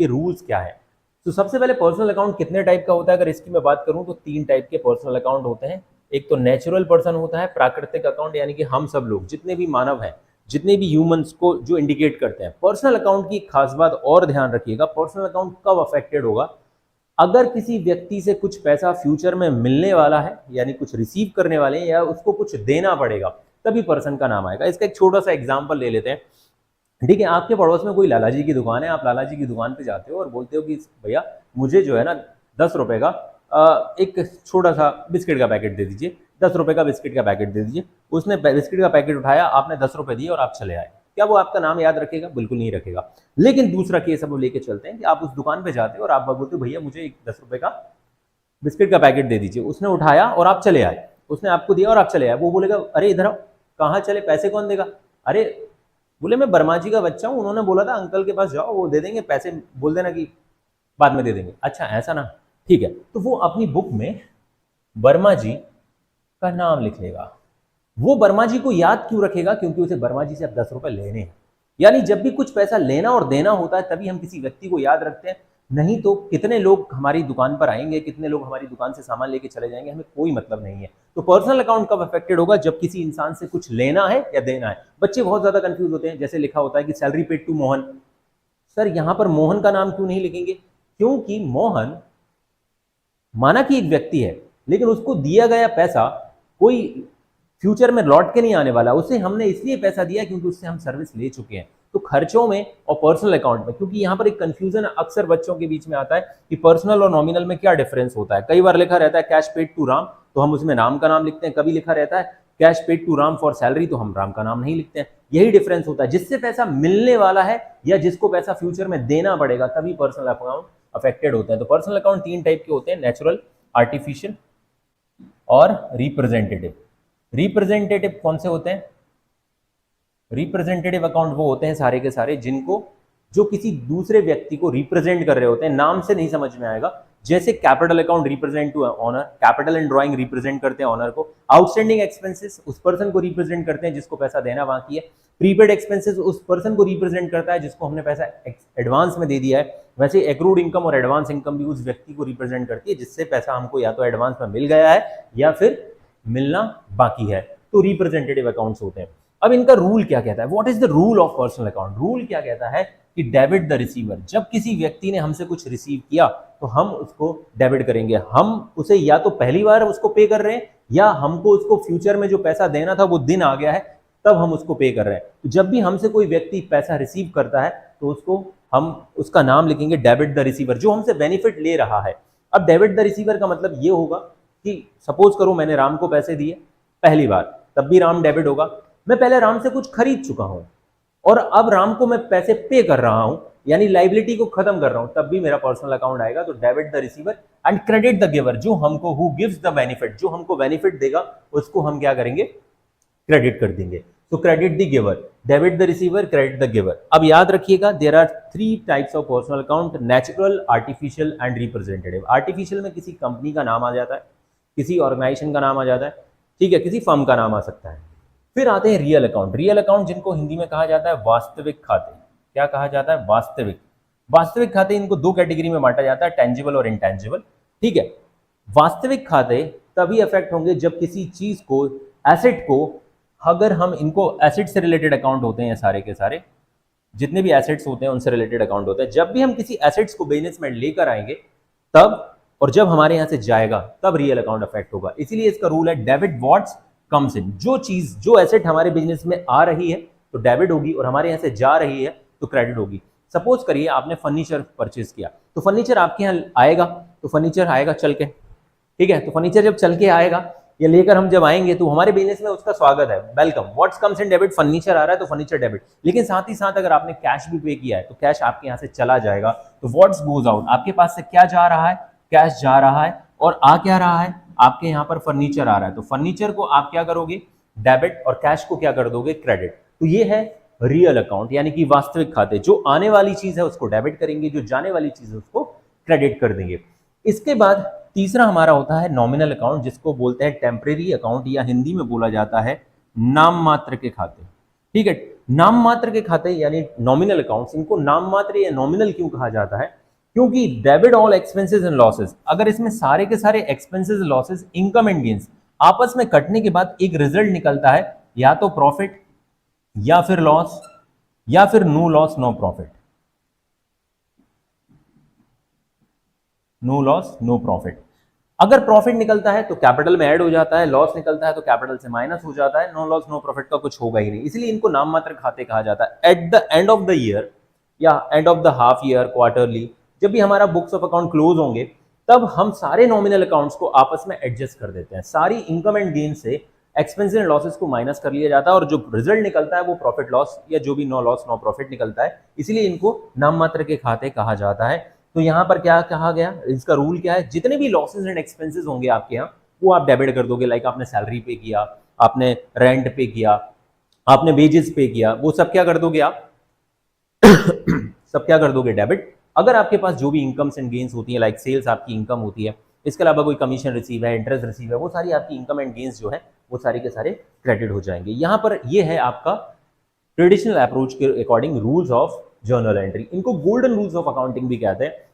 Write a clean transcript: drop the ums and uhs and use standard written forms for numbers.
के रूल्स क्या है। तो सबसे पहले पर्सनल अकाउंट कितने टाइप का होता है, अगर इसकी मैं बात करूं तो 3 टाइप के पर्सनल अकाउंट होते हैं। एक तो नेचुरल पर्सन होता है, प्राकृतिक अकाउंट यानी कि हम सब लोग जितने भी मानव हैं, जितने भी ह्यूमंस को जो इंडिकेट करते हैं। पर्सनल अकाउंट की खास बात और ध्यान रखिएगा, पर्सनल अकाउंट कब अफेक्टेड होगा, अगर किसी व्यक्ति से कुछ पैसा फ्यूचर में मिलने वाला है, यानी कुछ रिसीव करने वाले हैं या उसको कुछ देना पड़ेगा, तभी पर्सन का नाम आएगा। इसका एक छोटा सा एग्जांपल ले लेते हैं। ठीक है, आपके पड़ोस में कोई लाला जी की दुकान है, आप लाला जी की दुकान पे जाते हो और बोलते हो कि भैया मुझे जो है ना 10 रुपए का एक छोटा सा बिस्किट का पैकेट दे दीजिए, 10 रुपए का बिस्किट का पैकेट दे दीजिए। उसने बिस्किट का पैकेट उठाया, आपने 10 रुपए दिए और आप चले आए। क्या वो आपका नाम याद रखेगा? बिल्कुल नहीं रखेगा। लेकिन दूसरा केस अब लेके चलते हैं कि आप उस दुकान पे जाते हो और आप बोलते हो भैया मुझे एक 10 रुपए का बिस्किट का पैकेट दे दीजिए। उसने उठाया और आप चले आए, उसने आपको दिया और आप चले आए। वो बोलेगा अरे इधर आओ, कहाँ चले, पैसे कौन देगा? अरे बोले मैं वर्मा जी का बच्चा हूँ, उन्होंने बोला था अंकल के पास जाओ वो दे देंगे, पैसे बोल देना कि बाद में दे देंगे। अच्छा ऐसा ना, ठीक है। तो वो अपनी बुक में वर्मा जी का नाम लिख लेगा। वो वर्मा जी को याद क्यों रखेगा? क्योंकि उसे वर्मा जी से अब 10 रुपए लेने हैं। यानी जब भी कुछ पैसा लेना और देना होता है तभी हम किसी व्यक्ति को याद रखते हैं, नहीं तो कितने लोग हमारी दुकान पर आएंगे, कितने लोग हमारी दुकान से सामान लेके चले जाएंगे, हमें कोई मतलब नहीं है। तो पर्सनल अकाउंट कब अफेक्टेड होगा? जब किसी इंसान से कुछ लेना है या देना है। बच्चे बहुत ज्यादा कंफ्यूज होते हैं, जैसे लिखा होता है कि salary paid to Mohan. Sir यहां पर मोहन का नाम क्यों नहीं लिखेंगे? क्योंकि मोहन माना कि एक व्यक्ति है, लेकिन उसको दिया गया पैसा कोई फ्यूचर में लौट के नहीं आने वाला, उसे हमने इसलिए पैसा दिया क्योंकि उससे हम सर्विस ले चुके हैं। तो खर्चों में और पर्सनल अकाउंट में, क्योंकि यहाँ पर एक कंफ्यूजन अक्सर बच्चों के बीच में आता है कि पर्सनल और नॉमिनल में क्या डिफरेंस होता है। कई बार लिखा रहता है कैश पेड टू राम, तो हम उसमें नाम का नाम लिखते हैं। कभी लिखा रहता है cash paid to Ram for salary, तो हम राम का नाम नहीं लिखते हैं। यही डिफरेंस होता है, जिससे पैसा मिलने वाला है या जिसको पैसा फ्यूचर में देना पड़ेगा तभी पर्सनल अकाउंट अफेक्टेड होता है। तो पर्सनल अकाउंट 3 टाइप के होते हैं, नेचुरल, आर्टिफिशियल और रिप्रेजेंटेटिव। रिप्रेजेंटेटिव कौन से होते हैं? रिप्रेजेंटेटिव अकाउंट वो होते हैं सारे के सारे जिनको जो किसी दूसरे व्यक्ति को रिप्रेजेंट कर रहे होते हैं। नाम से नहीं समझ में आएगा। जैसे capital account represent to owner, capital and drawing represent करते हैं ऑनर को। आउटस्टैंडिंग एक्सपेंसेस उस पर्सन को रिप्रेजेंट करते हैं जिसको पैसा देना बाकी है। प्रीपेड एक्सपेंसेस उस पर्सन को रिप्रेजेंट करता है जिसको हमने पैसा एडवांस में दे दिया है। वैसे एक्रूड इनकम और एडवांस इनकम भी उस व्यक्ति को रिप्रेजेंट करती है जिससे पैसा हमको या तो एडवांस में मिल गया है या फिर मिलना बाकी है। तो रिप्रेजेंटेटिव अकाउंट्स होते हैं। अब इनका रूल क्या कहता है? What is the rule of personal account? Rule क्या कहता है कि डेबिट द रिसीवर। जब किसी व्यक्ति ने हमसे कुछ रिसीव किया तो हम उसको डेबिट करेंगे। हम उसे या तो पहली बार उसको पे कर रहे हैं या हमको उसको फ्यूचर में जो पैसा देना था वो दिन आ गया है तब हम उसको पे कर रहे हैं। तो जब भी हमसे कोई व्यक्ति पैसा रिसीव करता है तो उसको हम उसका नाम लिखेंगे डेबिट द रिसीवर, जो हमसे बेनिफिट ले रहा है। अब डेबिट द रिसीवर का मतलब ये होगा कि सपोज करो मैंने राम को पैसे दिए पहली बार, तब भी राम डेबिट होगा। मैं पहले राम से कुछ खरीद चुका हूं और अब राम को मैं पैसे पे कर रहा हूं, यानी लाइबिलिटी को खत्म कर रहा हूं, तब भी मेरा पर्सनल अकाउंट आएगा। तो debit the receiver and credit the giver, जो हमको हु गिव्स द बेनिफिट, जो हमको बेनिफिट देगा उसको हम क्या करेंगे? क्रेडिट कर देंगे। तो credit the giver, debit the receiver, credit the giver. अब याद रखिएगा there are 3 types of personal account, natural, artificial and representative. Artificial में किसी कंपनी का नाम आ जाता है, किसी ऑर्गेनाइजेशन का नाम आ जाता है, ठीक है, किसी फर्म का नाम आ सकता है। फिर आते हैं रियल अकाउंट। रियल अकाउंट जिनको हिंदी में कहा जाता है वास्तविक खाते। क्या कहा जाता है? वास्तविक। वास्तविक खाते इनको 2 कैटेगरी में बांटा जाता है, टेंजिबल और इंटेंजिबल। ठीक है, वास्तविक खाते तभी अफेक्ट होंगे जब किसी चीज को, एसेट को, अगर हम इनको एसेट से रिलेटेड अकाउंट होते हैं सारे के सारे, जितने भी एसेट्स होते हैं उनसे रिलेटेड अकाउंट होता है। जब भी हम किसी एसेट्स को बिजनेस में लेकर आएंगे तब, और जब हमारे यहां से जाएगा तब रियल अकाउंट अफेक्ट होगा। इसीलिए इसका रूल है डेबिट व्हाट्स कम्स इन। जो चीज, जो एसेट हमारे बिजनेस में आ रही है तो डेबिट होगी और हमारे यहां से जा रही है तो क्रेडिट होगी। सपोज करिए आपने फर्नीचर परचेज किया, तो फर्नीचर आपके यहाँ आएगा, तो फर्नीचर आएगा चल के, ठीक है। तो फर्नीचर जब चल के आएगा या लेकर हम जब आएंगे तो हमारे बिजनेस में उसका स्वागत है, welcome, what's comes in debit, furniture आ रहा है तो फर्नीचर डेबिट। लेकिन साथ ही साथ अगर आपने कैश भी पे किया है तो कैश आपके यहाँ से चला जाएगा। तो व्हाट्स गोज आउट, आपके पास से क्या जा रहा है? कैश जा रहा है। और आ क्या रहा है? आपके यहाँ पर फर्नीचर आ रहा है, तो फर्नीचर को आप क्या करोगे? डेबिट, और कैश को क्या कर दोगे? क्रेडिट। तो ये है रियल अकाउंट, यानी कि वास्तविक खाते। जो आने वाली चीज है उसको डेबिट करेंगे, जो जाने वाली चीज है उसको क्रेडिट कर देंगे। इसके बाद तीसरा हमारा होता है नॉमिनल अकाउंट, जिसको बोलते हैं टेम्परेरी अकाउंट, या हिंदी में बोला जाता है नाम मात्र के खाते। ठीक है, नाम मात्र के खाते यानी नॉमिनल अकाउंट्स, इनको नाम मात्र या नॉमिनल क्यों कहा जाता है? क्योंकि debit all expenses and losses, अगर इसमें सारे के सारे expenses, losses, income and gains आपस में कटने के बाद एक रिजल्ट निकलता है, या तो प्रॉफिट या फिर लॉस या फिर no loss no profit, no loss no profit. अगर प्रॉफिट निकलता है तो कैपिटल में ऐड हो जाता है, लॉस निकलता है तो कैपिटल से माइनस हो जाता है, नो लॉस नो प्रॉफिट का कुछ होगा ही नहीं, इसलिए इनको नाम मात्र खाते कहा जाता है। At the end of the year या end of the half year, quarterly, जब भी हमारा बुक्स ऑफ अकाउंट क्लोज होंगे, तब हम सारे नॉमिनल अकाउंट्स को आपस में एडजस्ट कर देते हैं, सारी इनकम एंड गेन से एक्सपेंसेस एंड लॉसेस को माइनस कर लिया जाता है, और जो रिजल्ट निकलता है वो प्रॉफिट लॉस या जो भी नो लॉस नो प्रॉफिट निकलता है, इसीलिए इनको नाम मात्र के खाते कहा जाता है। तो यहाँ पर क्या कहा गया, इसका रूल क्या है, जितने भी लॉसेस एंड एक्सपेंसेस होंगे आपके यहाँ वो आप डेबिट कर दोगे। लाइक आपने सैलरी पे किया, आपने रेंट पे किया, आपने वेजेस पे किया, वो सब क्या कर दोगे आप सब क्या कर दोगे, डेबिट। अगर आपके पास जो भी इनकम्स एंड गेन्स होती है, लाइक सेल्स आपकी इनकम होती है, इसके अलावा कोई कमीशन रिसीव है, इंटरेस्ट रिसीव है, वो सारी आपकी इनकम एंड गेन्स जो है वो सारे के सारे क्रेडिट हो जाएंगे। यहाँ पर ये है आपका ट्रेडिशनल अप्रोच के according rules of journal entry. इनको गोल्डन रूल्स ऑफ अकाउंटिंग भी कहते हैं।